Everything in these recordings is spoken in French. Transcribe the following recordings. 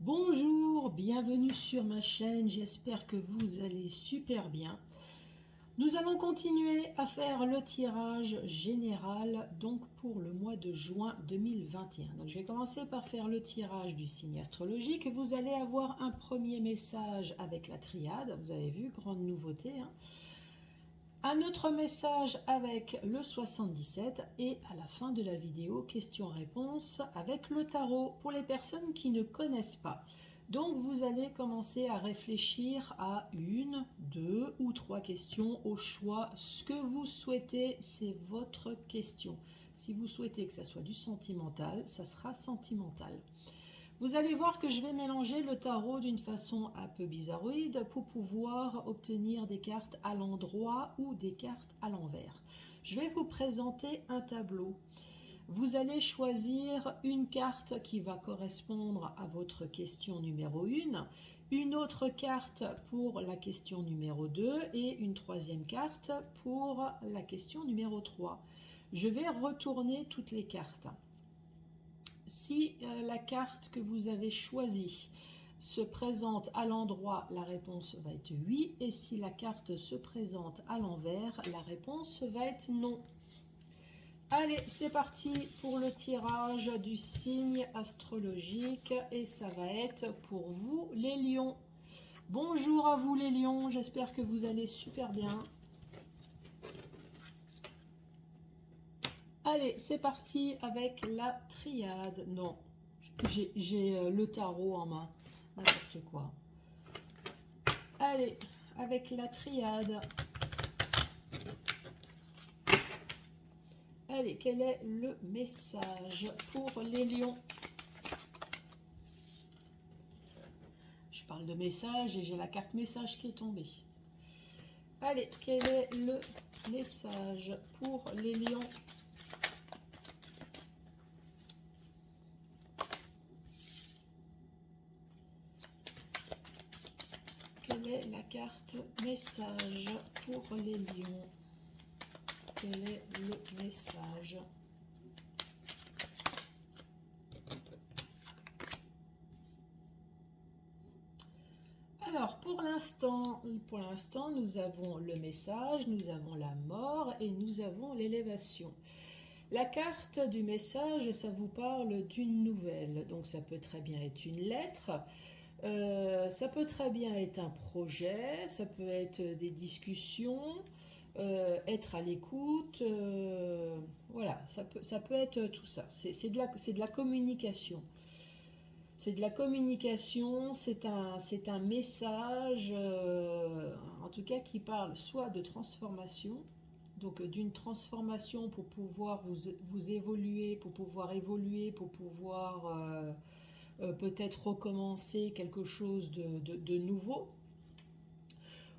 Bonjour, bienvenue sur ma chaîne, j'espère que vous allez super bien. Nous allons continuer à faire le tirage général donc pour le mois de juin 2021. Donc je vais commencer par faire le tirage du signe astrologique. Vous allez avoir un premier message avec la triade, vous avez vu, grande nouveauté. Un autre message avec le 77 et à la fin de la vidéo, questions-réponses avec le tarot pour les personnes qui ne connaissent pas. Donc vous allez commencer à réfléchir à une, deux ou trois questions au choix. Ce que vous souhaitez, c'est votre question. Si vous souhaitez que ça soit du sentimental, ça sera sentimental. Vous allez voir que je vais mélanger le tarot d'une façon un peu bizarroïde pour pouvoir obtenir des cartes à l'endroit ou des cartes à l'envers. Je vais vous présenter un tableau. Vous allez choisir une carte qui va correspondre à votre question numéro 1, une autre carte pour la question numéro 2 et une troisième carte pour la question numéro 3. Je vais retourner toutes les cartes. Si la carte que vous avez choisie se présente à l'endroit, la réponse va être oui. Et si la carte se présente à l'envers, la réponse va être non. Allez, c'est parti pour le tirage du signe astrologique. Et ça va être pour vous les lions. Bonjour à vous les lions, j'espère que vous allez super bien. Allez, c'est parti avec la triade. Non, j'ai le tarot en main. N'importe quoi. Allez, avec la triade. Allez, quel est le message pour les lions? Je parle de message et j'ai la carte message qui est tombée. Allez, quel est le message pour les lions? Quelle est la carte message pour les lions? Quel est le message? Alors, pour l'instant, nous avons le message, nous avons la mort et nous avons l'élévation. La carte du message, ça vous parle d'une nouvelle. Donc, ça peut très bien être une lettre. Ça peut très bien être un projet, ça peut être des discussions, être à l'écoute, voilà, ça peut être tout ça. C'est de la communication. C'est de la communication, c'est un message, en tout cas qui parle soit de transformation, donc d'une transformation pour pouvoir vous évoluer, pour pouvoir évoluer, pour pouvoir peut-être recommencer quelque chose de nouveau.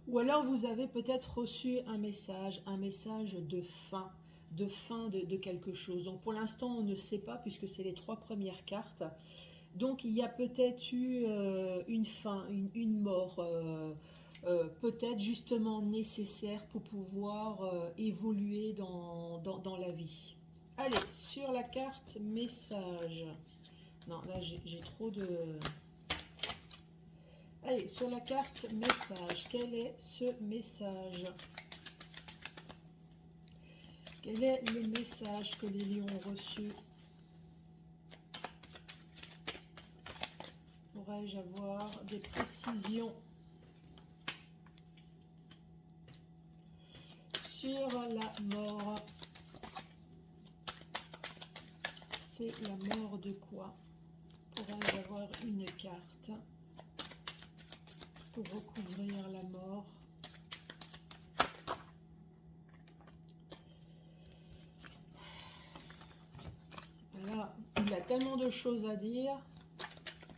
Ou alors vous avez peut-être reçu un message de fin, de quelque chose. Donc pour l'instant on ne sait pas puisque c'est les trois premières cartes. Donc il y a peut-être eu une fin, une mort, peut-être justement nécessaire pour pouvoir évoluer dans la vie. Allez, sur la carte message. Non, là j'ai trop de... Allez, sur la carte message, quel est ce message? Quel est le message que les lions ont reçu? Pourrais-je avoir des précisions sur la mort? C'est la mort de quoi? Pourrais-je avoir une carte pour recouvrir la mort? Là, il y a tellement de choses à dire.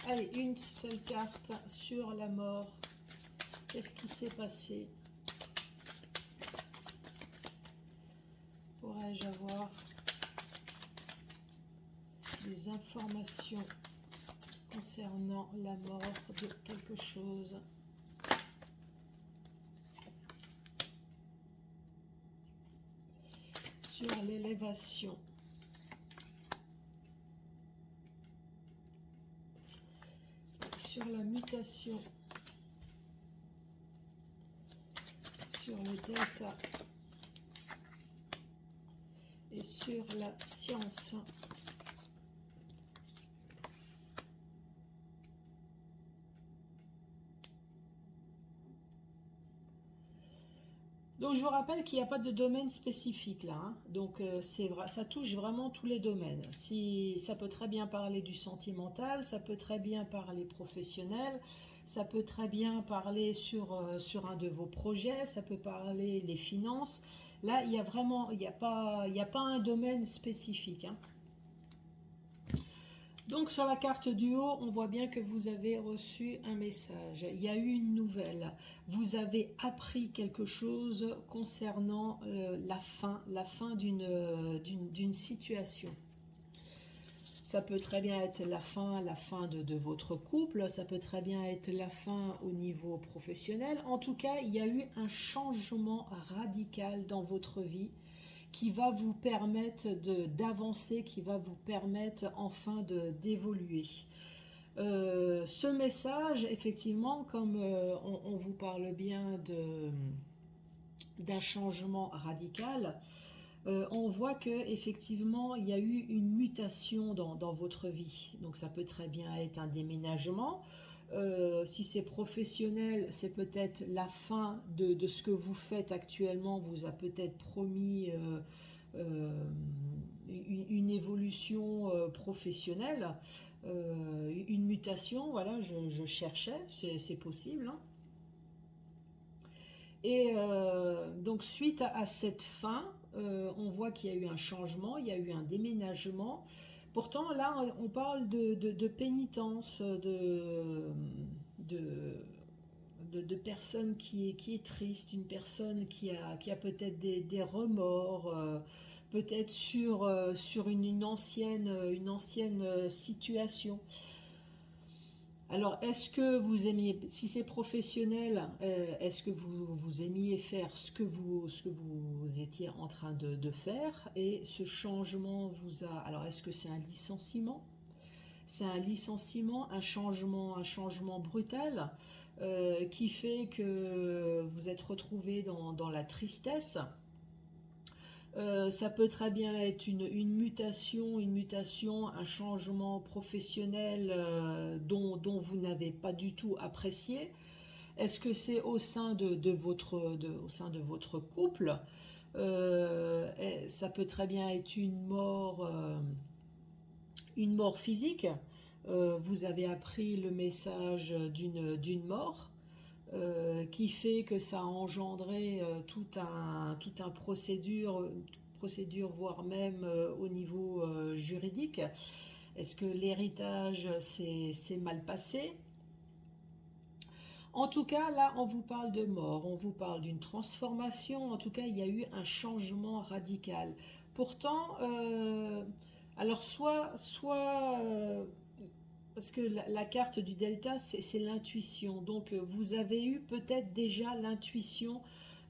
Allez, une seule carte sur la mort. Qu'est-ce qui s'est passé? Pourrais-je avoir des informations concernant la mort de quelque chose? Sur l'élévation. sur la mutation, sur le delta et sur la science. Donc je vous rappelle qu'il n'y a pas de domaine spécifique là, hein. Donc ça touche vraiment tous les domaines. Si ça peut très bien parler du sentimental, ça peut très bien parler professionnel, ça peut très bien parler sur un de vos projets, ça peut parler les finances. Là, il y a vraiment, il y a pas un domaine spécifique, hein. Donc sur la carte du haut, on voit bien que vous avez reçu un message. Il y a eu une nouvelle. Vous avez appris quelque chose concernant la fin d'une situation. Ça peut très bien être la fin de votre couple, ça peut très bien être la fin au niveau professionnel. En tout cas, il y a eu un changement radical dans votre vie qui va vous permettre d'avancer, qui va vous permettre enfin d'évoluer. Ce message, effectivement, comme on vous parle bien d'un changement radical, on voit que effectivement il y a eu une mutation dans votre vie. Donc ça peut très bien être un déménagement. Si c'est professionnel, c'est peut-être la fin de ce que vous faites actuellement, vous a peut-être promis une évolution professionnelle, une mutation, voilà, je cherchais, c'est possible, hein. Et donc suite à cette fin, on voit qu'il y a eu un changement, il y a eu un déménagement. Pourtant, là, on parle de pénitence, de personne qui est triste, une personne qui a peut-être des remords, peut-être sur une ancienne situation. Alors, est-ce que vous aimiez, si c'est professionnel, est-ce que vous aimiez faire ce que vous étiez en train de faire et ce changement vous a... Alors, est-ce que c'est un licenciement? C'est un licenciement, un changement brutal qui fait que vous êtes retrouvé dans la tristesse. Ça peut très bien être une mutation, un changement professionnel dont vous n'avez pas du tout apprécié. Est-ce que c'est au sein de votre couple? Ça peut très bien être une mort physique. Vous avez appris le message d'une mort. Qui fait que ça a engendré tout un procédure, voire même au niveau juridique. Est-ce que l'héritage s'est mal passé? En tout cas, là, on vous parle de mort, on vous parle d'une transformation. En tout cas, il y a eu un changement radical. Pourtant, alors parce que la carte du delta, c'est l'intuition. Donc, vous avez eu peut-être déjà l'intuition,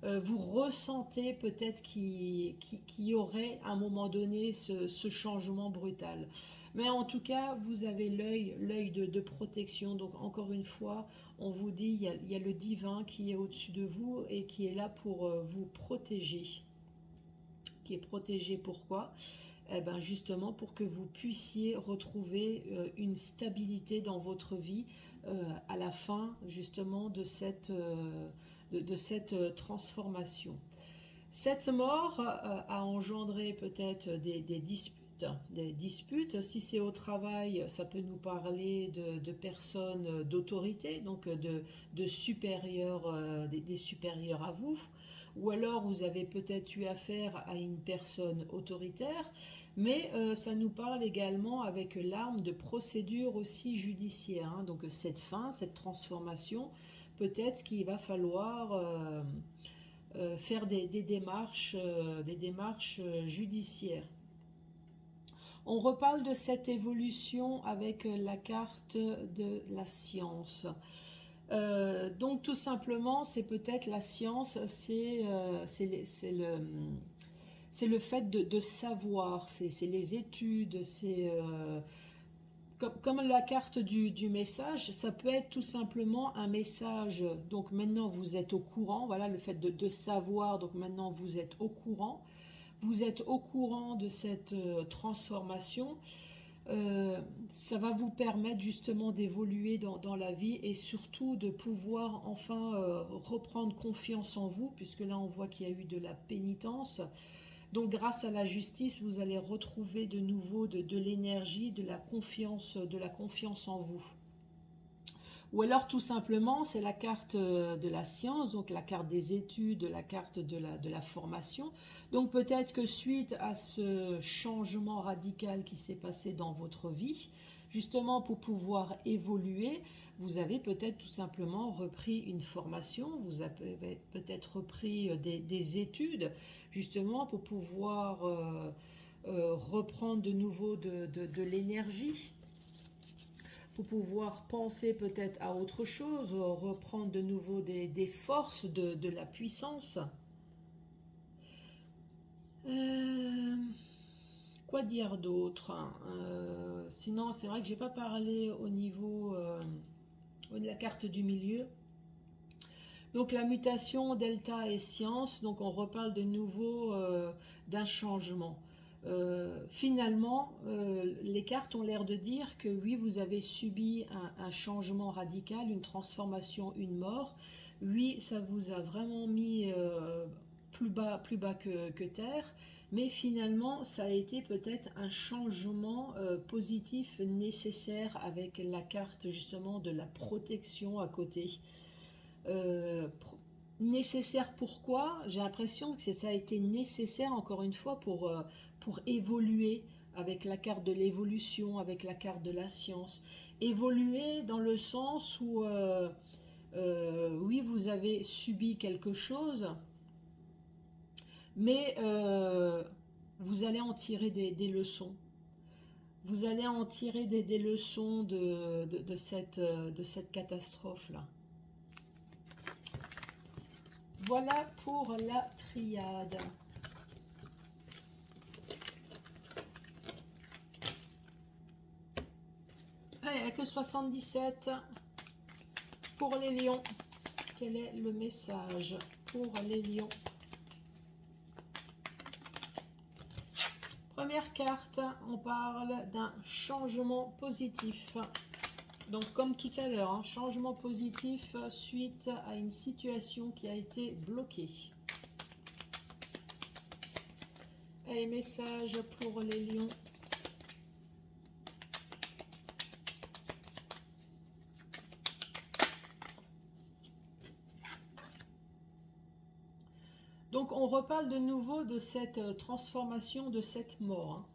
vous ressentez peut-être qu'il y aurait à un moment donné ce changement brutal. Mais en tout cas, vous avez l'œil de protection. Donc, encore une fois, on vous dit, il y a le divin qui est au-dessus de vous et qui est là pour vous protéger. Qui est protégé pourquoi? Eh ben justement pour que vous puissiez retrouver une stabilité dans votre vie à la fin justement de cette transformation. Cette mort a engendré peut-être des disputes. Si c'est au travail, ça peut nous parler de personnes d'autorité, donc de supérieurs, des supérieurs à vous. Ou alors vous avez peut-être eu affaire à une personne autoritaire, mais ça nous parle également avec l'arme de procédure aussi judiciaire, hein. Donc cette fin, cette transformation, peut-être qu'il va falloir faire des démarches judiciaires. On reparle de cette évolution avec la carte de la science. Donc tout simplement, c'est peut-être la science, c'est le fait de savoir, c'est les études, comme la carte du message, ça peut être tout simplement un message. Donc maintenant vous êtes au courant, voilà le fait de savoir, donc maintenant vous êtes au courant. Vous êtes au courant de cette transformation. Ça va vous permettre justement d'évoluer dans la vie et surtout de pouvoir enfin reprendre confiance en vous, puisque là on voit qu'il y a eu de la pénitence. Donc grâce à la justice, vous allez retrouver de nouveau de l'énergie, de la confiance en vous. Ou alors tout simplement, c'est la carte de la science, donc la carte des études, la carte de la formation. Donc peut-être que suite à ce changement radical qui s'est passé dans votre vie, justement pour pouvoir évoluer, vous avez peut-être tout simplement repris une formation, vous avez peut-être repris des études, justement pour pouvoir reprendre de nouveau de l'énergie, pour pouvoir penser peut-être à autre chose, reprendre de nouveau des forces, de la puissance. Quoi dire d'autre, hein? Sinon, c'est vrai que j'ai pas parlé au niveau de la carte du milieu. Donc la mutation, delta et science, donc on reparle de nouveau d'un changement. Finalement, les cartes ont l'air de dire que oui, vous avez subi un changement radical, une transformation, une mort. Oui, ça vous a vraiment mis plus bas que terre, mais finalement, ça a été peut-être un changement positif nécessaire avec la carte justement de la protection à côté. Euh, Nécessaire pourquoi? J'ai l'impression que ça a été nécessaire encore une fois pour évoluer avec la carte de l'évolution, avec la carte de la science. Évoluer dans le sens où oui, vous avez subi quelque chose, mais vous allez en tirer des leçons. Vous allez en tirer des leçons de cette catastrophe-là. Voilà pour la triade. Allez, avec le 77, pour les lions, quel est le message pour les lions? Première carte, on parle d'un changement positif. Donc comme tout à l'heure, hein, changement positif suite à une situation qui a été bloquée. Et message pour les lions. Donc on reparle de nouveau de cette transformation, de cette mort, hein.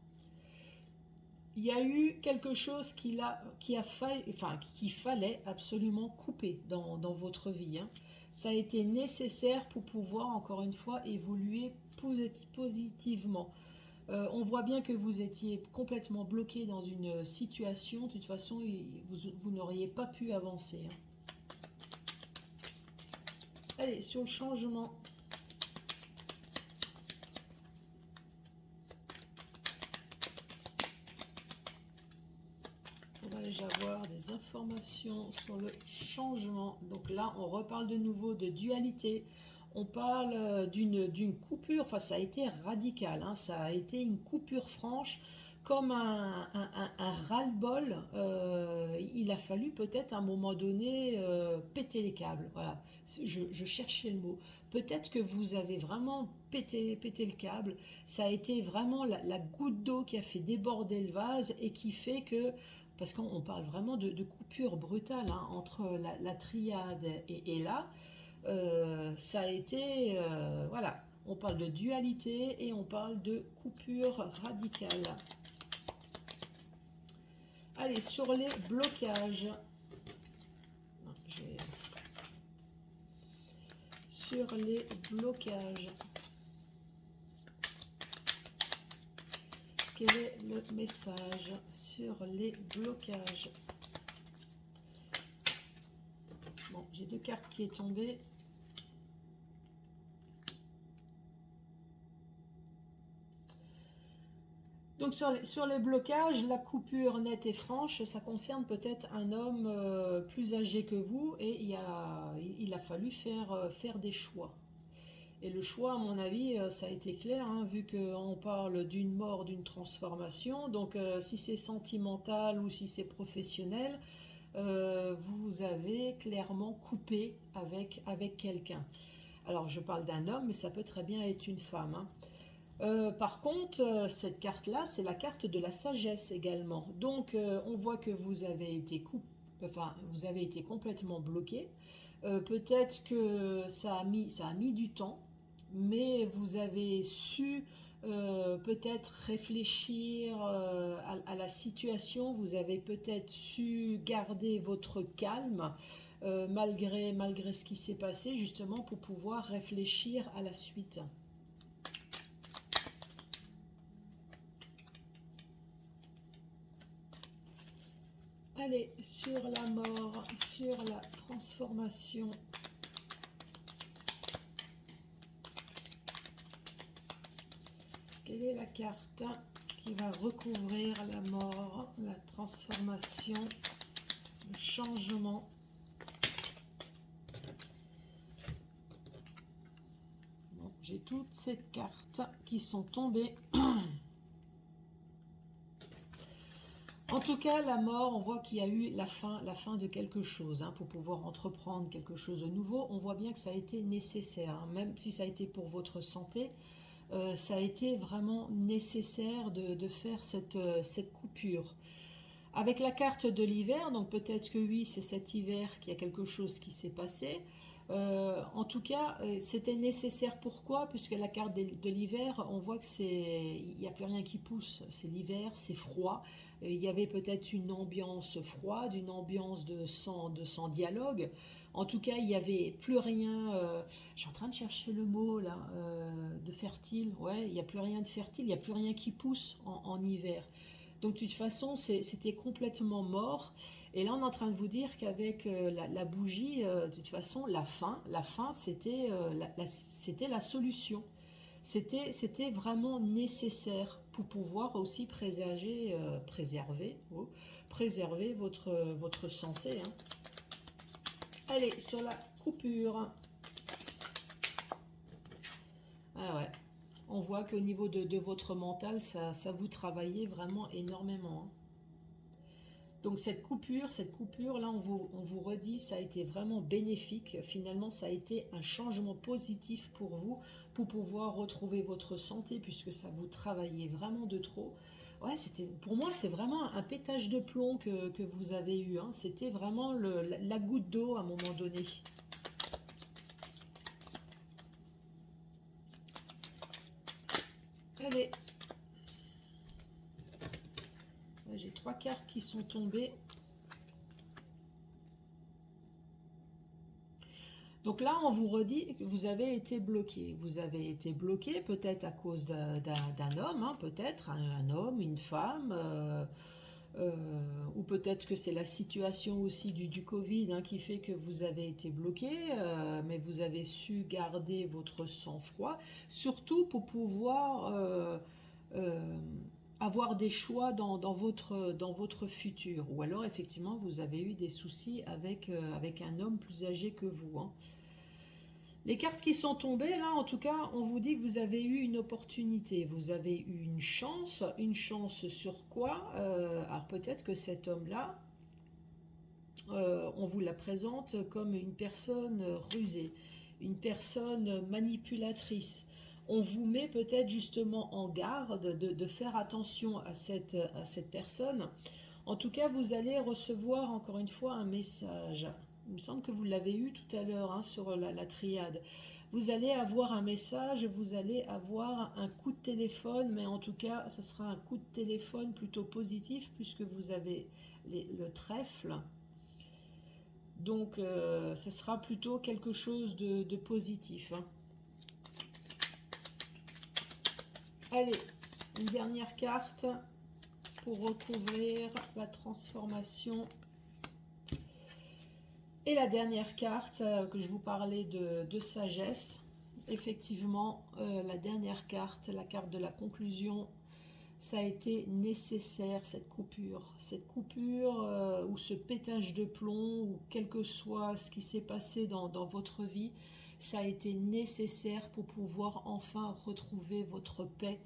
Il y a eu quelque chose qu'il fallait absolument couper dans votre vie, hein. Ça a été nécessaire pour pouvoir, encore une fois, évoluer positivement. On voit bien que vous étiez complètement bloqué dans une situation. De toute façon, vous n'auriez pas pu avancer, hein. Allez, sur le changement. Avoir des informations sur le changement. Donc là, on reparle de nouveau de dualité. On parle d'une coupure, enfin ça a été radical, hein, ça a été une coupure franche, comme un ras-le-bol. Il a fallu peut-être à un moment donné péter les câbles. Voilà, je cherchais le mot. Peut-être que vous avez vraiment pété le câble. Ça a été vraiment la goutte d'eau qui a fait déborder le vase et qui fait que, parce qu'on parle vraiment de coupure brutale, hein, entre la triade et là, ça a été, voilà, on parle de dualité et on parle de coupure radicale. Allez, sur les blocages. Sur les blocages. Quel est le message sur les blocages? Bon, j'ai deux cartes qui est tombée. Donc sur les blocages, la coupure nette et franche, ça concerne peut-être un homme plus âgé que vous et il a fallu faire des choix. Et le choix, à mon avis, ça a été clair, hein, vu qu'on parle d'une mort, d'une transformation. Donc si c'est sentimental ou si c'est professionnel, vous avez clairement coupé avec quelqu'un. Alors je parle d'un homme, mais ça peut très bien être une femme, hein. Par contre, cette carte-là, c'est la carte de la sagesse également. Donc, on voit que vous avez été vous avez été complètement bloqué. Peut-être que ça a mis du temps, mais vous avez su peut-être réfléchir à la situation. Vous avez peut-être su garder votre calme malgré ce qui s'est passé, justement pour pouvoir réfléchir à la suite. Allez, sur la mort, sur la transformation. Quelle est la carte qui va recouvrir la mort, la transformation, le changement? Bon, j'ai toutes ces cartes qui sont tombées. En tout cas, la mort, on voit qu'il y a eu la fin de quelque chose, hein, pour pouvoir entreprendre quelque chose de nouveau. On voit bien que ça a été nécessaire, hein, même si ça a été pour votre santé, ça a été vraiment nécessaire de faire cette coupure. Avec la carte de l'hiver, donc peut-être que oui, c'est cet hiver qu'il y a quelque chose qui s'est passé. En tout cas, c'était nécessaire. Pourquoi? Puisque la carte de l'hiver, on voit que il n'y a plus rien qui pousse. C'est l'hiver, c'est froid. Il y avait peut-être une ambiance froide, une ambiance sans dialogue. En tout cas, il n'y avait plus rien. Je suis en train de chercher le mot là, de fertile. Ouais, il n'y a plus rien de fertile. Il n'y a plus rien qui pousse en hiver. Donc de toute façon, c'était complètement mort. Et là, on est en train de vous dire qu'avec la bougie, de toute façon, la fin, c'était c'était la solution. C'était vraiment nécessaire pour pouvoir aussi préserver votre santé, hein. Allez, sur la coupure. Ah ouais. On voit qu'au niveau de votre mental, ça vous travaillait vraiment énormément, hein. Donc cette coupure, là, on vous redit, ça a été vraiment bénéfique. Finalement, ça a été un changement positif pour vous, pour pouvoir retrouver votre santé, puisque ça vous travaillait vraiment de trop. Ouais, pour moi, c'est vraiment un pétage de plomb que vous avez eu, hein. C'était vraiment la goutte d'eau à un moment donné. Allez, j'ai 3 cartes qui sont tombées. Donc là, on vous redit que vous avez été bloqué. Vous avez été bloqué peut-être à cause d'un homme, hein, peut-être un homme, une femme, ou peut-être que c'est la situation aussi du Covid, hein, qui fait que vous avez été bloqué, mais vous avez su garder votre sang-froid, surtout pour pouvoir euh, avoir des choix dans votre futur. Ou alors, effectivement, vous avez eu des soucis avec un homme plus âgé que vous, hein. Les cartes qui sont tombées, là, en tout cas, on vous dit que vous avez eu une opportunité, vous avez eu une chance sur quoi? Alors peut-être que cet homme-là, on vous la présente comme une personne rusée, une personne manipulatrice. On vous met peut-être justement en garde de faire attention à cette personne. En tout cas, vous allez recevoir encore une fois un message. Il me semble que vous l'avez eu tout à l'heure, hein, sur la triade. Vous allez avoir un message, vous allez avoir un coup de téléphone, mais en tout cas, ce sera un coup de téléphone plutôt positif puisque vous avez le trèfle. Donc, ce sera plutôt quelque chose de positif, hein. Allez, une dernière carte pour recouvrir la transformation. Et la dernière carte, que je vous parlais de sagesse, effectivement, la dernière carte, la carte de la conclusion, ça a été nécessaire, cette coupure ou ce pétage de plomb, ou quel que soit ce qui s'est passé dans votre vie, ça a été nécessaire pour pouvoir enfin retrouver votre paix.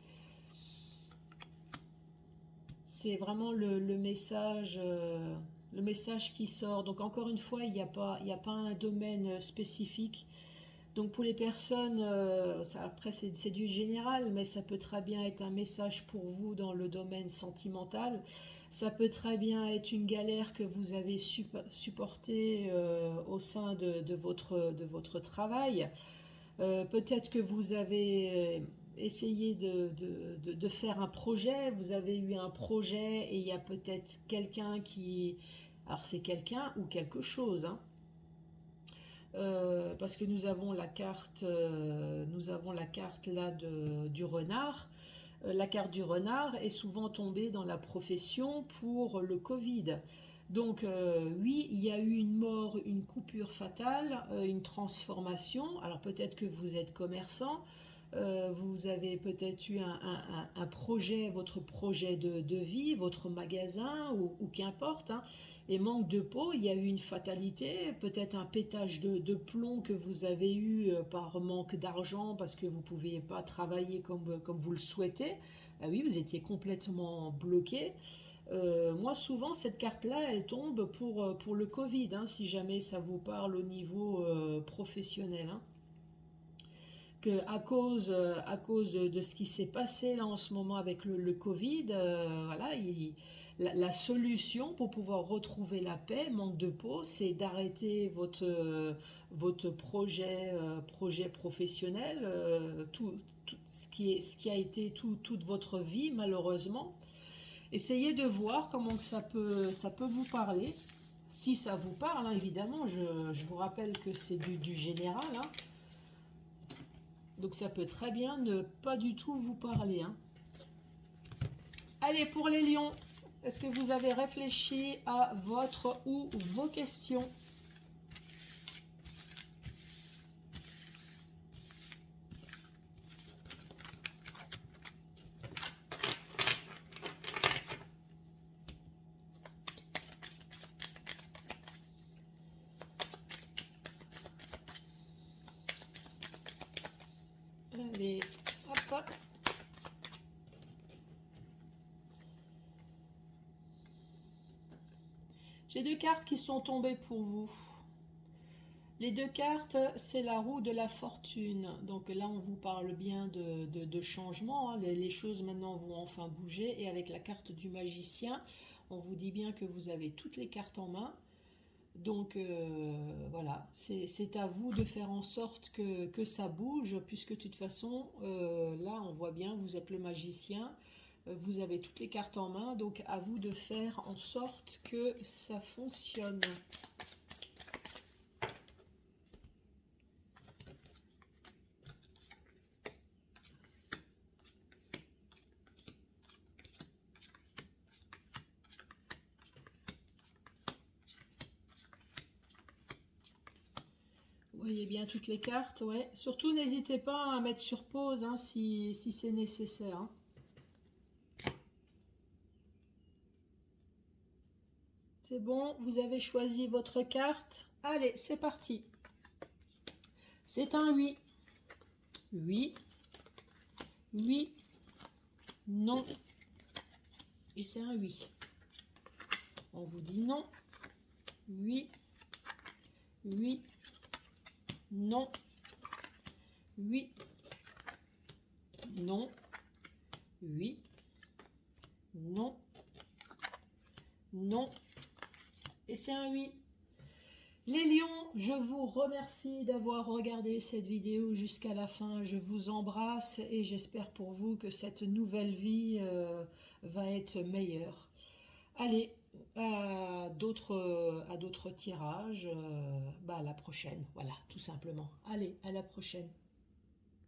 C'est vraiment le message qui sort. Donc encore une fois, il n'y a pas un domaine spécifique. Donc pour les personnes, après c'est du général, mais ça peut très bien être un message pour vous dans le domaine sentimental. Ça peut très bien être une galère que vous avez supportée au sein de votre travail. Peut-être que vous avez essayé de faire un projet, vous avez eu un projet et il y a peut-être quelqu'un qui... Alors c'est quelqu'un ou quelque chose, hein. Parce que nous avons la carte là du renard. La carte du renard est souvent tombée dans la profession pour le Covid. Donc oui, il y a eu une mort, une coupure fatale, une transformation. Alors peut-être que vous êtes commerçant, vous avez peut-être eu un projet, votre projet de vie, votre magasin ou qu'importe, hein, et manque de peau, il y a eu une fatalité, peut-être un pétage de plomb que vous avez eu par manque d'argent parce que vous ne pouviez pas travailler comme vous le souhaitez. Ah oui, vous étiez complètement bloqué. Moi, souvent, cette carte-là, elle tombe pour le Covid, hein, si jamais ça vous parle au niveau professionnel, hein. Que à cause de ce qui s'est passé là en ce moment avec le Covid, voilà, la solution pour pouvoir retrouver la paix, manque de peau, c'est d'arrêter votre projet professionnel, tout ce qui a été toute votre vie malheureusement. Essayez de voir comment que ça peut vous parler. Si ça vous parle, hein, évidemment, je vous rappelle que c'est du général, hein. Donc ça peut très bien ne pas du tout vous parler, hein. Allez, pour les lions, est-ce que vous avez réfléchi à votre ou vos questions? Allez, hop. J'ai deux cartes qui sont tombées pour vous. Les deux cartes, c'est la roue de la fortune. Donc là, on vous parle bien de changement, hein. Les choses maintenant vont enfin bouger. Et avec la carte du magicien, on vous dit bien que vous avez toutes les cartes en main. Donc voilà, c'est à vous de faire en sorte que ça bouge, puisque de toute façon, là, on voit bien, vous êtes le magicien. Vous avez toutes les cartes en main, donc à vous de faire en sorte que ça fonctionne. Vous voyez bien toutes les cartes, ouais. Surtout, n'hésitez pas à mettre sur pause, hein, si c'est nécessaire, hein. C'est bon, vous avez choisi votre carte. Allez, c'est parti. C'est un oui. Oui. Oui. Non. Et c'est un oui. On vous dit non. Oui. Oui. Non. Oui. Non. Oui. Non. Non. Et c'est un oui. Les lions, je vous remercie d'avoir regardé cette vidéo jusqu'à la fin. Je vous embrasse et j'espère pour vous que cette nouvelle vie va être meilleure. Allez, à d'autres tirages, à la prochaine. Voilà, tout simplement. Allez, à la prochaine.